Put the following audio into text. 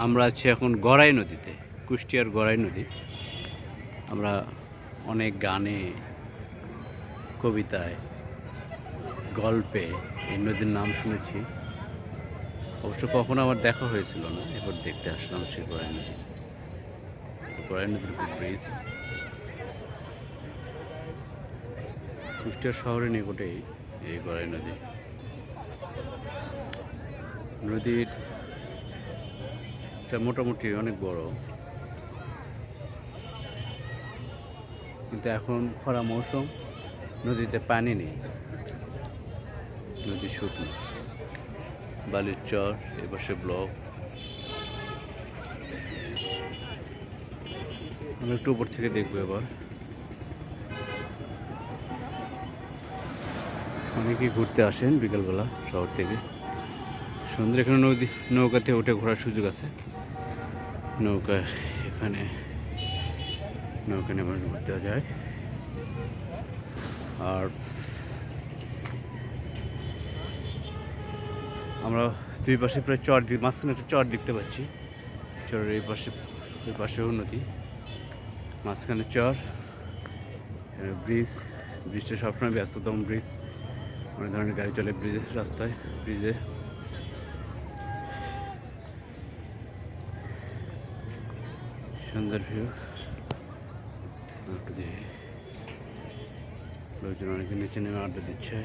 আমরা আছি এখন গড়াই নদীতে, কুষ্টিয়ার গড়াই নদী। আমরা অনেক গানে, কবিতায়, গল্পে এই নদীর নাম শুনেছি। অবশ্য কখনো আমার দেখা হয়েছিল না, এবার দেখতে আসলাম সেই গড়াই নদী। গড়াই নদীর উপর ব্রিজ। কুষ্টিয়া শহরের নিকটেই এই গড়াই নদী। নদীরটা মোটামুটি অনেক বড়, কিন্তু এখন খরা মৌসুম, নদীতে পানি নেই, নদী শুকনো। বালির চর, এপাশে ব্লক। আমরা একটু উপর থেকে দেখবো এবার। অনেকেই ঘুরতে আসেন বিকালবেলা শহর থেকে। সুন্দর এখানে নৌকাতে উঠে ঘোরার সুযোগ আছে। নৌকা এখানে নৌকা নিয়ে মানুষ ঘুরতে যায়। আর আমরা দুই পাশে প্রায় মাঝখানে একটা চর দেখতে পাচ্ছি। চরের এই পাশেও নদী, মাঝখানে চর, ব্রিজটা সবসময় ব্যস্ততম ব্রিজ। অনেক ধরনের গাড়ি চলে ব্রিজে। সুন্দর ভিউ। একটু দেখি, লোকজন অনেকে নিচে নেমে আড্ডা দিচ্ছে।